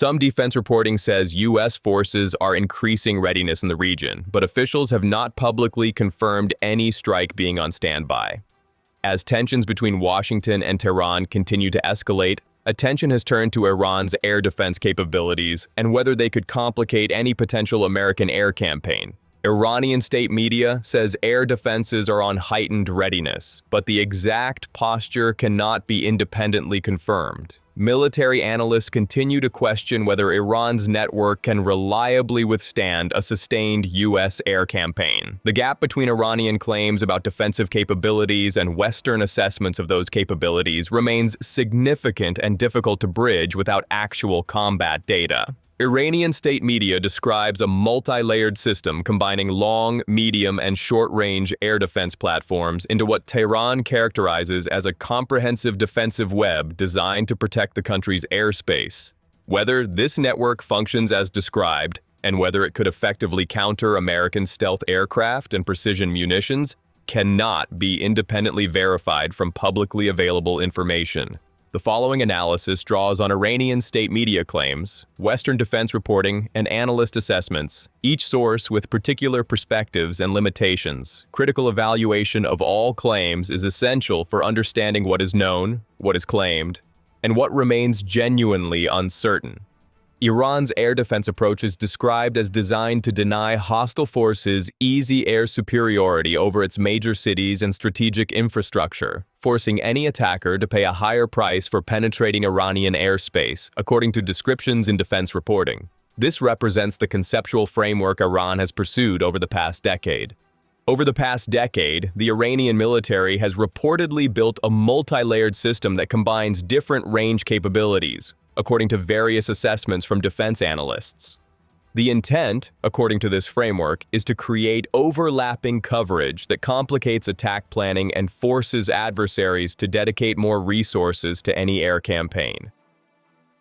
Some defense reporting says U.S. forces are increasing readiness in the region, but officials have not publicly confirmed any strike being on standby. As tensions between Washington and Tehran continue to escalate, attention has turned to Iran's air defense capabilities and whether they could complicate any potential American air campaign. Iranian state media says air defenses are on heightened readiness, but the exact posture cannot be independently confirmed. Military analysts continue to question whether Iran's network can reliably withstand a sustained U.S. air campaign. The gap between Iranian claims about defensive capabilities and Western assessments of those capabilities remains significant and difficult to bridge without actual combat data. Iranian state media describes a multi-layered system combining long, medium, and short-range air defense platforms into what Tehran characterizes as a comprehensive defensive web designed to protect the country's airspace. Whether this network functions as described, and whether it could effectively counter American stealth aircraft and precision munitions, cannot be independently verified from publicly available information. The following analysis draws on Iranian state media claims, Western defense reporting, and analyst assessments, each source with particular perspectives and limitations. Critical evaluation of all claims is essential for understanding what is known, what is claimed, and what remains genuinely uncertain. Iran's air defense approach is described as designed to deny hostile forces easy air superiority over its major cities and strategic infrastructure, forcing any attacker to pay a higher price for penetrating Iranian airspace, according to descriptions in defense reporting. This represents the conceptual framework Iran has pursued over the past decade. Over the past decade, the Iranian military has reportedly built a multi-layered system that combines different range capabilities, according to various assessments from defense analysts. The intent, according to this framework, is to create overlapping coverage that complicates attack planning and forces adversaries to dedicate more resources to any air campaign.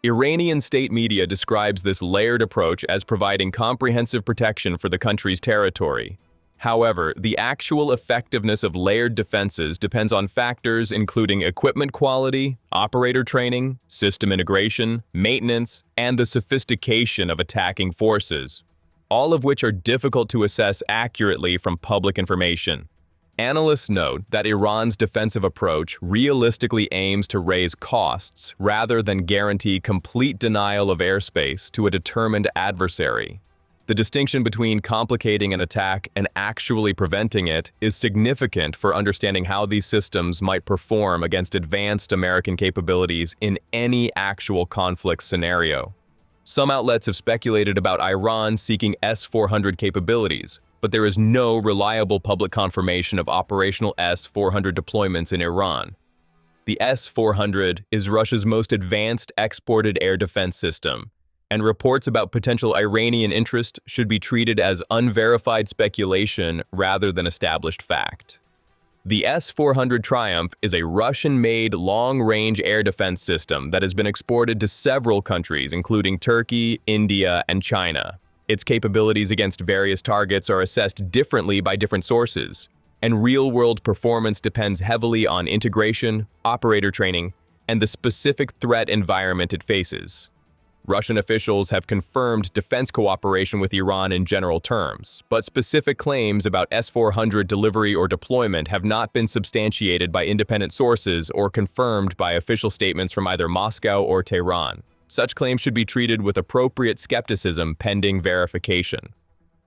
Iranian state media describes this layered approach as providing comprehensive protection for the country's territory. However, the actual effectiveness of layered defenses depends on factors including equipment quality, operator training, system integration, maintenance, and the sophistication of attacking forces, all of which are difficult to assess accurately from public information. Analysts note that Iran's defensive approach realistically aims to raise costs rather than guarantee complete denial of airspace to a determined adversary. The distinction between complicating an attack and actually preventing it is significant for understanding how these systems might perform against advanced American capabilities in any actual conflict scenario. Some outlets have speculated about Iran seeking S-400 capabilities, but there is no reliable public confirmation of operational S-400 deployments in Iran. The S-400 is Russia's most advanced exported air defense system, and reports about potential Iranian interest should be treated as unverified speculation rather than established fact. The S-400 Triumph is a Russian-made long-range air defense system that has been exported to several countries, including Turkey, India, and China. Its capabilities against various targets are assessed differently by different sources, and real-world performance depends heavily on integration, operator training, and the specific threat environment it faces. Russian officials have confirmed defense cooperation with Iran in general terms, but specific claims about S-400 delivery or deployment have not been substantiated by independent sources or confirmed by official statements from either Moscow or Tehran. Such claims should be treated with appropriate skepticism pending verification.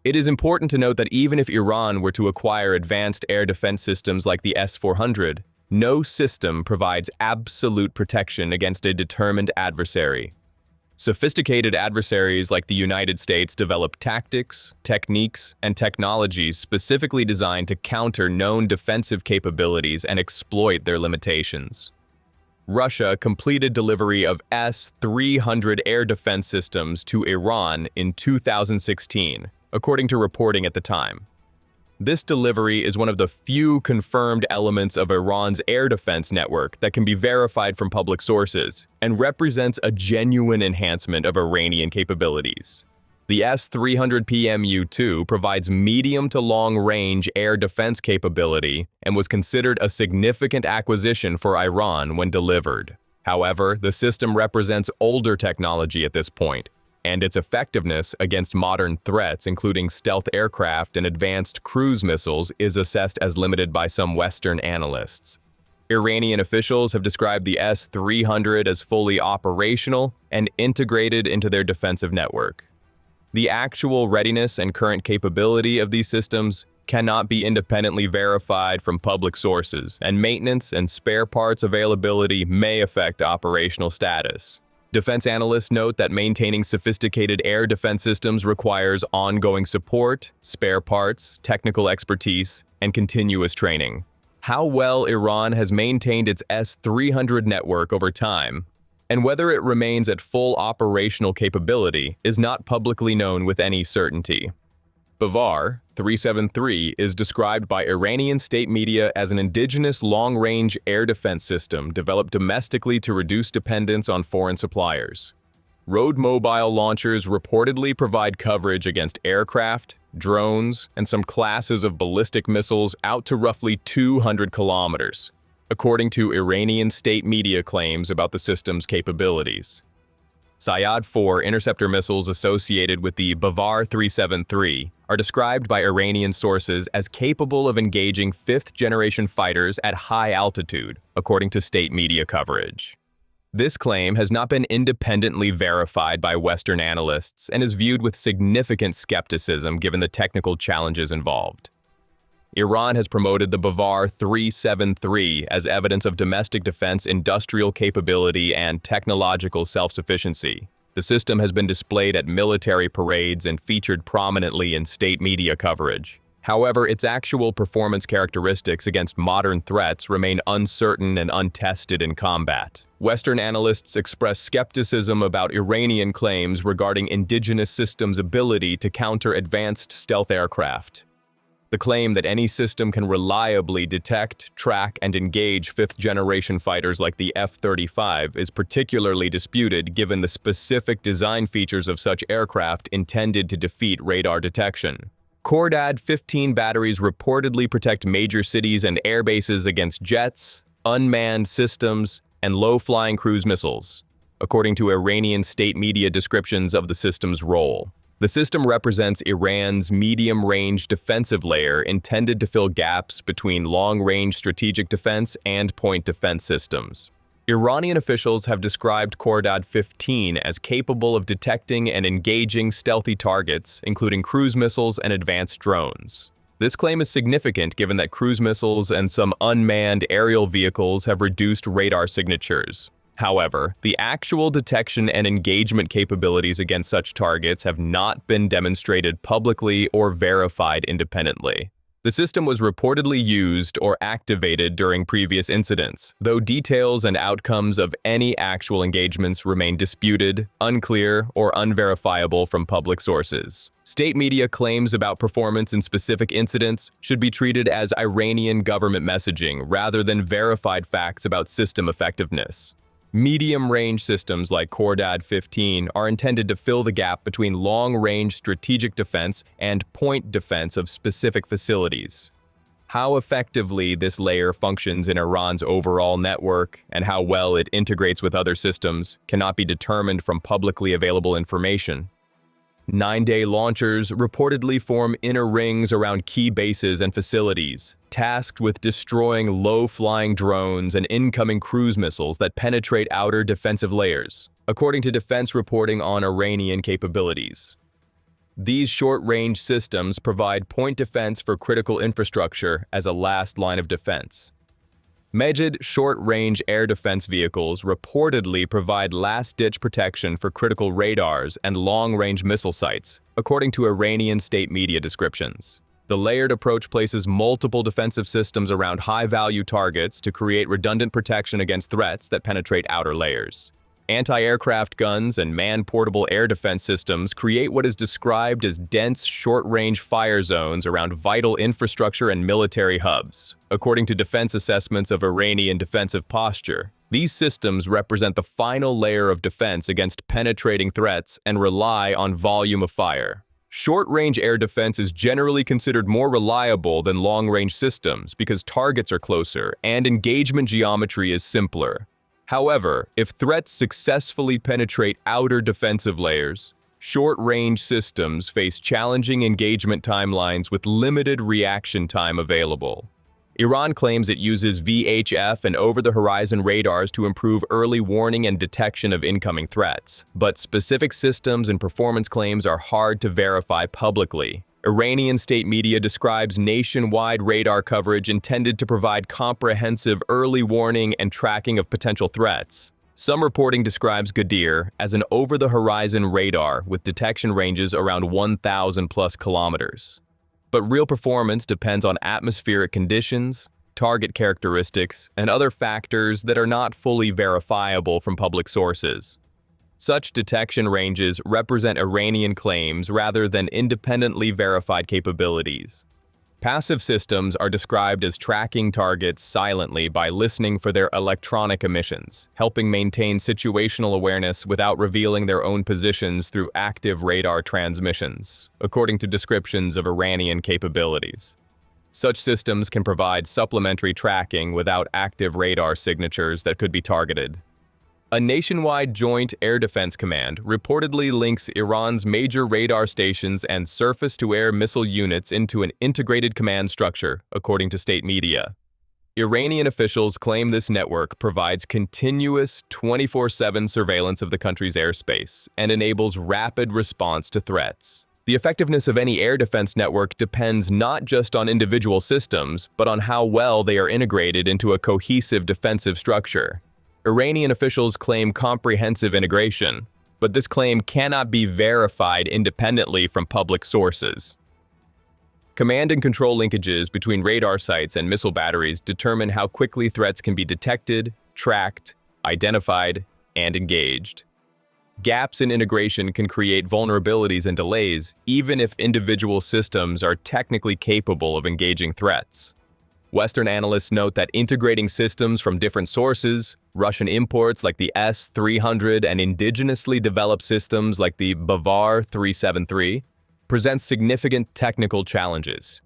It is important to note that even if Iran were to acquire advanced air defense systems like the S-400, no system provides absolute protection against a determined adversary. Sophisticated adversaries like the United States develop tactics, techniques, and technologies specifically designed to counter known defensive capabilities and exploit their limitations. Russia completed delivery of S-300 air defense systems to Iran in 2016, according to reporting at the time. This delivery is one of the few confirmed elements of Iran's air defense network that can be verified from public sources and represents a genuine enhancement of Iranian capabilities. The S-300 PMU-2 provides medium to long-range air defense capability and was considered a significant acquisition for Iran when delivered. However, the system represents older technology at this point, and its effectiveness against modern threats, including stealth aircraft and advanced cruise missiles, is assessed as limited by some Western analysts. Iranian officials have described the S-300 as fully operational and integrated into their defensive network. The actual readiness and current capability of these systems cannot be independently verified from public sources, and maintenance and spare parts availability may affect operational status. Defense analysts note that maintaining sophisticated air defense systems requires ongoing support, spare parts, technical expertise, and continuous training. How well Iran has maintained its S-300 network over time, and whether it remains at full operational capability, is not publicly known with any certainty. Bavar 373 is described by Iranian state media as an indigenous long-range air defense system developed domestically to reduce dependence on foreign suppliers. Road mobile launchers reportedly provide coverage against aircraft, drones, and some classes of ballistic missiles out to roughly 200 kilometers, according to Iranian state media claims about the system's capabilities. Sayyad 4 interceptor missiles associated with the Bavar 373 are described by Iranian sources as capable of engaging fifth-generation fighters at high altitude, according to state media coverage. This claim has not been independently verified by Western analysts and is viewed with significant skepticism given the technical challenges involved. Iran has promoted the Bavar 373 as evidence of domestic defense industrial capability and technological self-sufficiency. The system has been displayed at military parades and featured prominently in state media coverage. However, its actual performance characteristics against modern threats remain uncertain and untested in combat. Western analysts express skepticism about Iranian claims regarding indigenous systems' ability to counter advanced stealth aircraft. The claim that any system can reliably detect, track, and engage fifth-generation fighters like the F-35 is particularly disputed given the specific design features of such aircraft intended to defeat radar detection. Khordad-15 batteries reportedly protect major cities and air bases against jets, unmanned systems, and low-flying cruise missiles, according to Iranian state media descriptions of the system's role. The system represents Iran's medium-range defensive layer intended to fill gaps between long-range strategic defense and point defense systems. Iranian officials have described Khordad-15 as capable of detecting and engaging stealthy targets, including cruise missiles and advanced drones. This claim is significant given that cruise missiles and some unmanned aerial vehicles have reduced radar signatures. However, the actual detection and engagement capabilities against such targets have not been demonstrated publicly or verified independently. The system was reportedly used or activated during previous incidents, though details and outcomes of any actual engagements remain disputed, unclear, or unverifiable from public sources. State media claims about performance in specific incidents should be treated as Iranian government messaging rather than verified facts about system effectiveness. Medium-range systems like Khordad-15 are intended to fill the gap between long-range strategic defense and point defense of specific facilities. How effectively this layer functions in Iran's overall network and how well it integrates with other systems cannot be determined from publicly available information. 9-day launchers reportedly form inner rings around key bases and facilities, tasked with destroying low-flying drones and incoming cruise missiles that penetrate outer defensive layers, according to defense reporting on Iranian capabilities. These short-range systems provide point defense for critical infrastructure as a last line of defense. Majid short-range air defense vehicles reportedly provide last-ditch protection for critical radars and long-range missile sites, according to Iranian state media descriptions. The layered approach places multiple defensive systems around high-value targets to create redundant protection against threats that penetrate outer layers. Anti-aircraft guns and man-portable air defense systems create what is described as dense, short-range fire zones around vital infrastructure and military hubs. According to defense assessments of Iranian defensive posture, these systems represent the final layer of defense against penetrating threats and rely on volume of fire. Short-range air defense is generally considered more reliable than long-range systems because targets are closer and engagement geometry is simpler. However, if threats successfully penetrate outer defensive layers, short-range systems face challenging engagement timelines with limited reaction time available. Iran claims it uses VHF and over-the-horizon radars to improve early warning and detection of incoming threats, but specific systems and performance claims are hard to verify publicly. Iranian state media describes nationwide radar coverage intended to provide comprehensive early warning and tracking of potential threats. Some reporting describes Gadir as an over-the-horizon radar with detection ranges around 1,000 plus kilometers. But real performance depends on atmospheric conditions, target characteristics, and other factors that are not fully verifiable from public sources. Such detection ranges represent Iranian claims rather than independently verified capabilities. Passive systems are described as tracking targets silently by listening for their electronic emissions, helping maintain situational awareness without revealing their own positions through active radar transmissions, according to descriptions of Iranian capabilities. Such systems can provide supplementary tracking without active radar signatures that could be targeted. A nationwide joint air defense command reportedly links Iran's major radar stations and surface-to-air missile units into an integrated command structure, according to state media. Iranian officials claim this network provides continuous 24/7 surveillance of the country's airspace and enables rapid response to threats. The effectiveness of any air defense network depends not just on individual systems, but on how well they are integrated into a cohesive defensive structure. Iranian officials claim comprehensive integration, but this claim cannot be verified independently from public sources. Command and control linkages between radar sites and missile batteries determine how quickly threats can be detected, tracked, identified, and engaged. Gaps in integration can create vulnerabilities and delays, even if individual systems are technically capable of engaging threats. Western analysts note that integrating systems from different sources, Russian imports like the S-300 and indigenously developed systems like the Bavar 373, presents significant technical challenges.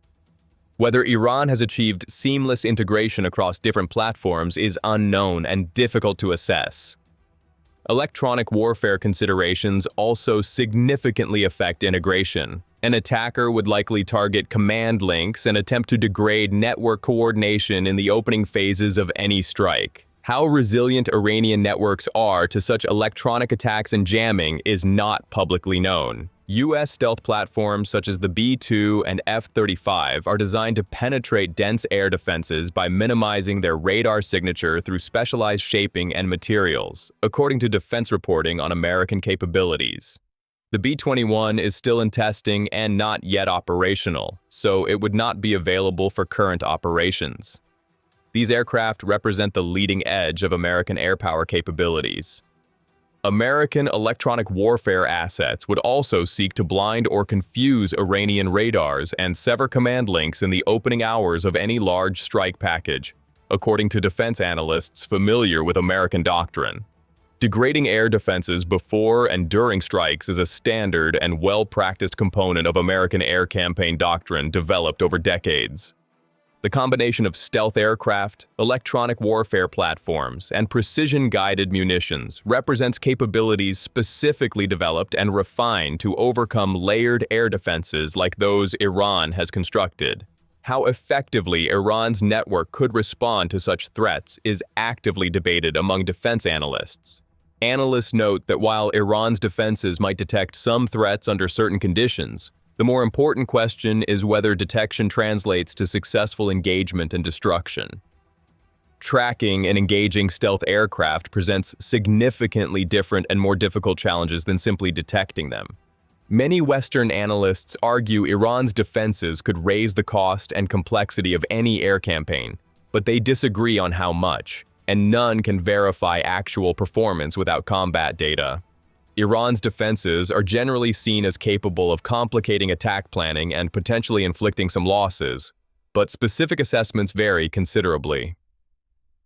Whether Iran has achieved seamless integration across different platforms is unknown and difficult to assess. Electronic warfare considerations also significantly affect integration. An attacker would likely target command links and attempt to degrade network coordination in the opening phases of any strike. How resilient Iranian networks are to such electronic attacks and jamming is not publicly known. U.S. stealth platforms such as the B-2 and F-35 are designed to penetrate dense air defenses by minimizing their radar signature through specialized shaping and materials, according to defense reporting on American capabilities. The B-21 is still in testing and not yet operational, so it would not be available for current operations. These aircraft represent the leading edge of American air power capabilities. American electronic warfare assets would also seek to blind or confuse Iranian radars and sever command links in the opening hours of any large strike package, according to defense analysts familiar with American doctrine. Degrading air defenses before and during strikes is a standard and well-practiced component of American air campaign doctrine developed over decades. The combination of stealth aircraft, electronic warfare platforms, and precision-guided munitions represents capabilities specifically developed and refined to overcome layered air defenses like those Iran has constructed. How effectively Iran's network could respond to such threats is actively debated among defense analysts. Analysts note that while Iran's defenses might detect some threats under certain conditions, the more important question is whether detection translates to successful engagement and destruction. Tracking and engaging stealth aircraft presents significantly different and more difficult challenges than simply detecting them. Many Western analysts argue Iran's defenses could raise the cost and complexity of any air campaign, but they disagree on how much, and none can verify actual performance without combat data. Iran's defenses are generally seen as capable of complicating attack planning and potentially inflicting some losses, but specific assessments vary considerably.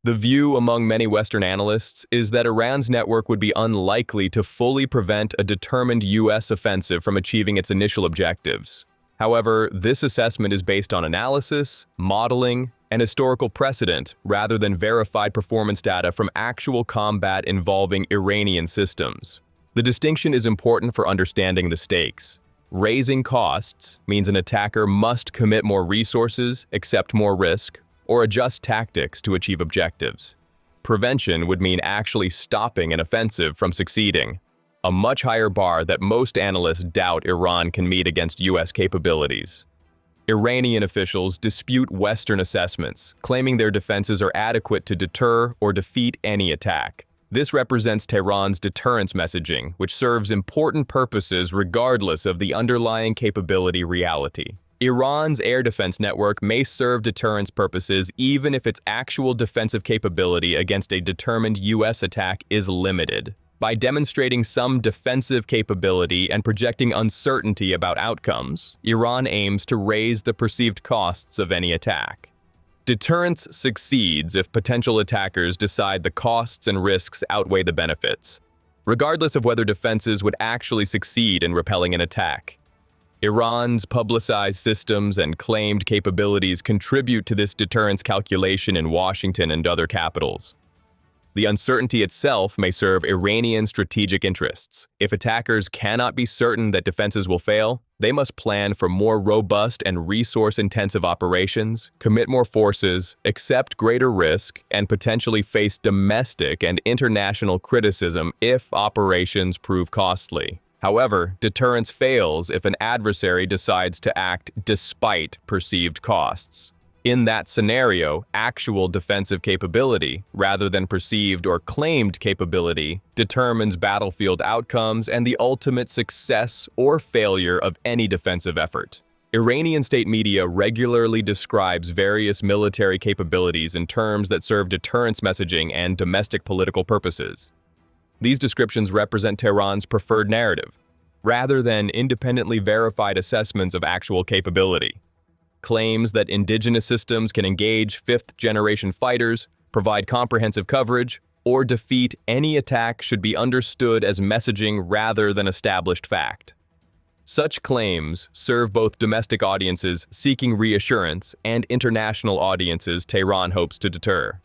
The view among many Western analysts is that Iran's network would be unlikely to fully prevent a determined U.S. offensive from achieving its initial objectives. However, this assessment is based on analysis, modeling, and historical precedent rather than verified performance data from actual combat involving Iranian systems. The distinction is important for understanding the stakes. Raising costs means an attacker must commit more resources, accept more risk, or adjust tactics to achieve objectives. Prevention would mean actually stopping an offensive from succeeding, a much higher bar that most analysts doubt Iran can meet against U.S. capabilities. Iranian officials dispute Western assessments, claiming their defenses are adequate to deter or defeat any attack. This represents Tehran's deterrence messaging, which serves important purposes regardless of the underlying capability reality. Iran's air defense network may serve deterrence purposes even if its actual defensive capability against a determined U.S. attack is limited. By demonstrating some defensive capability and projecting uncertainty about outcomes, Iran aims to raise the perceived costs of any attack. Deterrence succeeds if potential attackers decide the costs and risks outweigh the benefits, regardless of whether defenses would actually succeed in repelling an attack. Iran's publicized systems and claimed capabilities contribute to this deterrence calculation in Washington and other capitals. The uncertainty itself may serve Iranian strategic interests. If attackers cannot be certain that defenses will fail, they must plan for more robust and resource-intensive operations, commit more forces, accept greater risk, and potentially face domestic and international criticism if operations prove costly. However, deterrence fails if an adversary decides to act despite perceived costs. In that scenario, actual defensive capability, rather than perceived or claimed capability, determines battlefield outcomes and the ultimate success or failure of any defensive effort. Iranian state media regularly describes various military capabilities in terms that serve deterrence messaging and domestic political purposes. These descriptions represent Tehran's preferred narrative, rather than independently verified assessments of actual capability. Claims that indigenous systems can engage fifth-generation fighters, provide comprehensive coverage, or defeat any attack should be understood as messaging rather than established fact. Such claims serve both domestic audiences seeking reassurance and international audiences Tehran hopes to deter.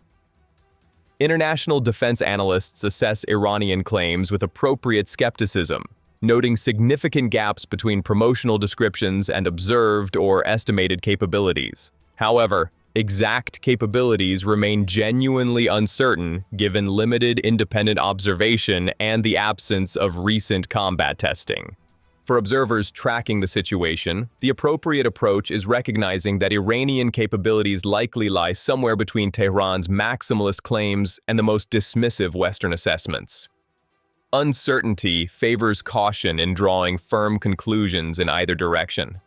International defense analysts assess Iranian claims with appropriate skepticism, noting significant gaps between promotional descriptions and observed or estimated capabilities. However, exact capabilities remain genuinely uncertain given limited independent observation and the absence of recent combat testing. For observers tracking the situation, the appropriate approach is recognizing that Iranian capabilities likely lie somewhere between Tehran's maximalist claims and the most dismissive Western assessments. Uncertainty favors caution in drawing firm conclusions in either direction.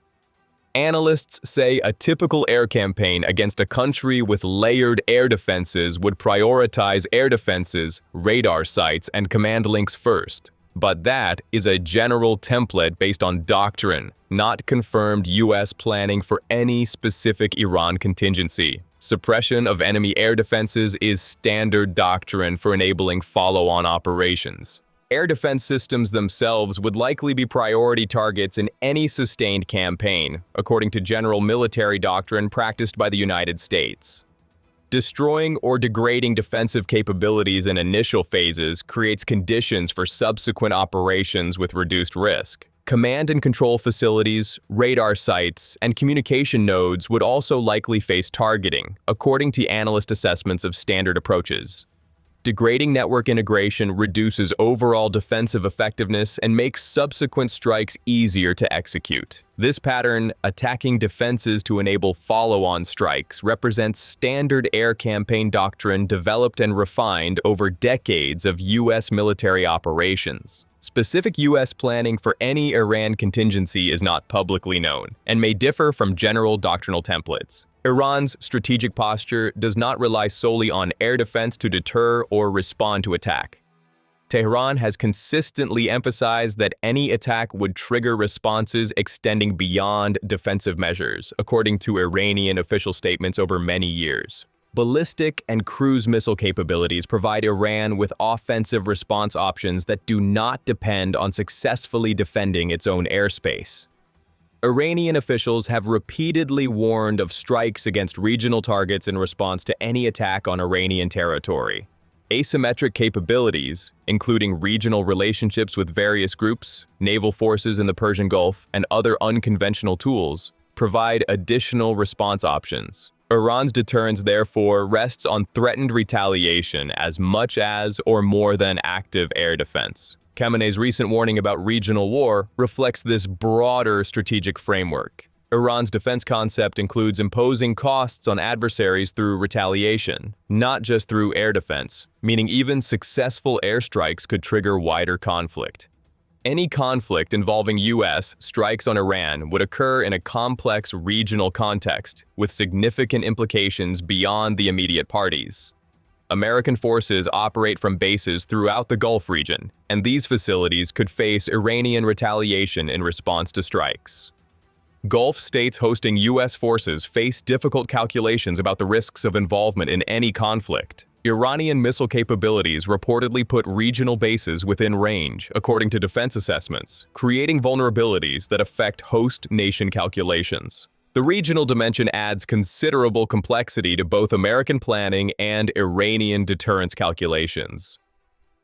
Analysts say a typical air campaign against a country with layered air defenses would prioritize air defenses, radar sites, and command links first. But that is a general template based on doctrine, not confirmed U.S. planning for any specific Iran contingency. Suppression of enemy air defenses is standard doctrine for enabling follow-on operations. Air defense systems themselves would likely be priority targets in any sustained campaign, according to general military doctrine practiced by the United States. Destroying or degrading defensive capabilities in initial phases creates conditions for subsequent operations with reduced risk. Command and control facilities, radar sites, and communication nodes would also likely face targeting, according to analyst assessments of standard approaches. Degrading network integration reduces overall defensive effectiveness and makes subsequent strikes easier to execute. This pattern, attacking defenses to enable follow-on strikes, represents standard air campaign doctrine developed and refined over decades of U.S. military operations. Specific U.S. planning for any Iran contingency is not publicly known and may differ from general doctrinal templates. Iran's strategic posture does not rely solely on air defense to deter or respond to attack. Tehran has consistently emphasized that any attack would trigger responses extending beyond defensive measures, according to Iranian official statements over many years. Ballistic and cruise missile capabilities provide Iran with offensive response options that do not depend on successfully defending its own airspace. Iranian officials have repeatedly warned of strikes against regional targets in response to any attack on Iranian territory. Asymmetric capabilities, including regional relationships with various groups, naval forces in the Persian Gulf, and other unconventional tools, provide additional response options. Iran's deterrence, therefore, rests on threatened retaliation as much as or more than active air defense. Khamenei's recent warning about regional war reflects this broader strategic framework. Iran's defense concept includes imposing costs on adversaries through retaliation, not just through air defense, meaning even successful airstrikes could trigger wider conflict. Any conflict involving U.S. strikes on Iran would occur in a complex regional context, with significant implications beyond the immediate parties. American forces operate from bases throughout the Gulf region, and these facilities could face Iranian retaliation in response to strikes. Gulf states hosting U.S. forces face difficult calculations about the risks of involvement in any conflict. Iranian missile capabilities reportedly put regional bases within range, according to defense assessments, creating vulnerabilities that affect host nation calculations. The regional dimension adds considerable complexity to both American planning and Iranian deterrence calculations.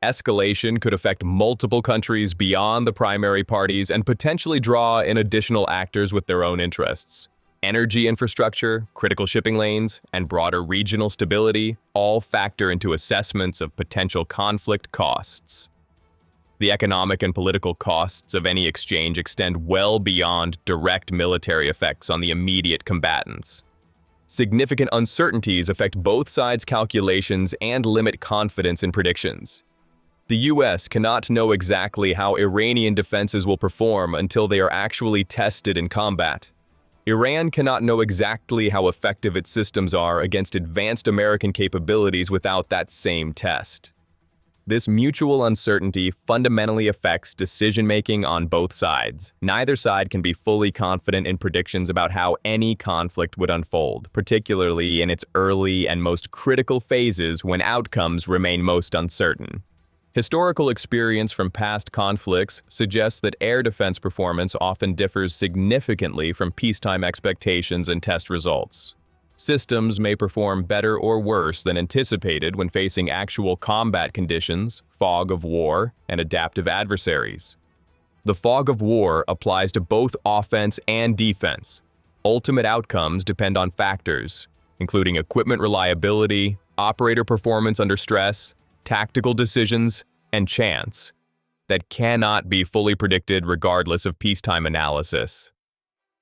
Escalation could affect multiple countries beyond the primary parties and potentially draw in additional actors with their own interests. Energy infrastructure, critical shipping lanes, and broader regional stability all factor into assessments of potential conflict costs. The economic and political costs of any exchange extend well beyond direct military effects on the immediate combatants. Significant uncertainties affect both sides' calculations and limit confidence in predictions. The U.S. cannot know exactly how Iranian defenses will perform until they are actually tested in combat. Iran cannot know exactly how effective its systems are against advanced American capabilities without that same test. This mutual uncertainty fundamentally affects decision-making on both sides. Neither side can be fully confident in predictions about how any conflict would unfold, particularly in its early and most critical phases when outcomes remain most uncertain. Historical experience from past conflicts suggests that air defense performance often differs significantly from peacetime expectations and test results. Systems may perform better or worse than anticipated when facing actual combat conditions, fog of war, and adaptive adversaries. The fog of war applies to both offense and defense. Ultimate outcomes depend on factors, including equipment reliability, operator performance under stress, tactical decisions, and chance, that cannot be fully predicted regardless of peacetime analysis.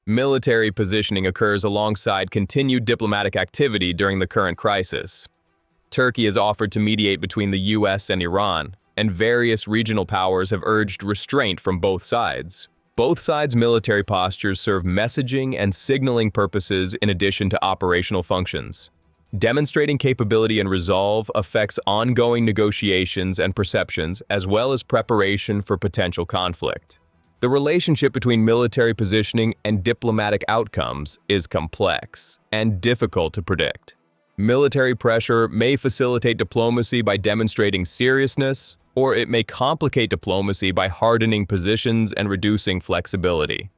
Military positioning occurs alongside continued diplomatic activity during the current crisis. Turkey has offered to mediate between the U.S. and Iran, and various regional powers have urged restraint from both sides. Both sides' military postures serve messaging and signaling purposes in addition to operational functions. Demonstrating capability and resolve affects ongoing negotiations and perceptions, as well as preparation for potential conflict. The relationship between military positioning and diplomatic outcomes is complex and difficult to predict. Military pressure may facilitate diplomacy by demonstrating seriousness, or it may complicate diplomacy by hardening positions and reducing flexibility.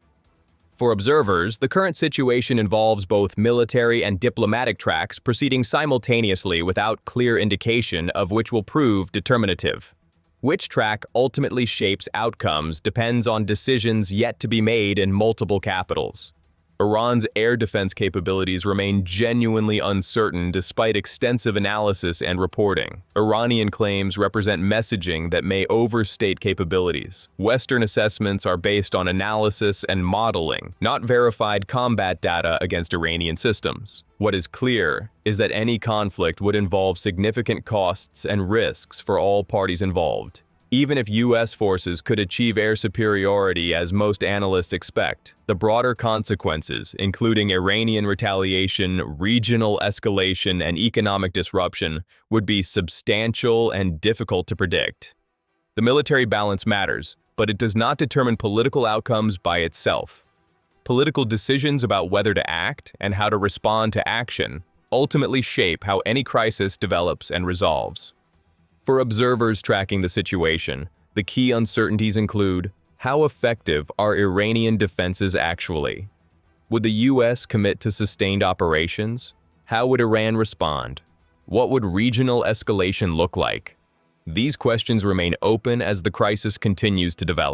For observers, the current situation involves both military and diplomatic tracks proceeding simultaneously without clear indication of which will prove determinative. Which track ultimately shapes outcomes depends on decisions yet to be made in multiple capitals. Iran's air defense capabilities remain genuinely uncertain despite extensive analysis and reporting. Iranian claims represent messaging that may overstate capabilities. Western assessments are based on analysis and modeling, not verified combat data against Iranian systems. What is clear is that any conflict would involve significant costs and risks for all parties involved. Even if U.S. forces could achieve air superiority as most analysts expect, the broader consequences, including Iranian retaliation, regional escalation, and economic disruption, would be substantial and difficult to predict. The military balance matters, but it does not determine political outcomes by itself. Political decisions about whether to act and how to respond to action ultimately shape how any crisis develops and resolves. For observers tracking the situation, the key uncertainties include How effective are Iranian defenses actually? Would the US commit to sustained operations? How would Iran respond? What would regional escalation look like? These questions remain open as the crisis continues to develop.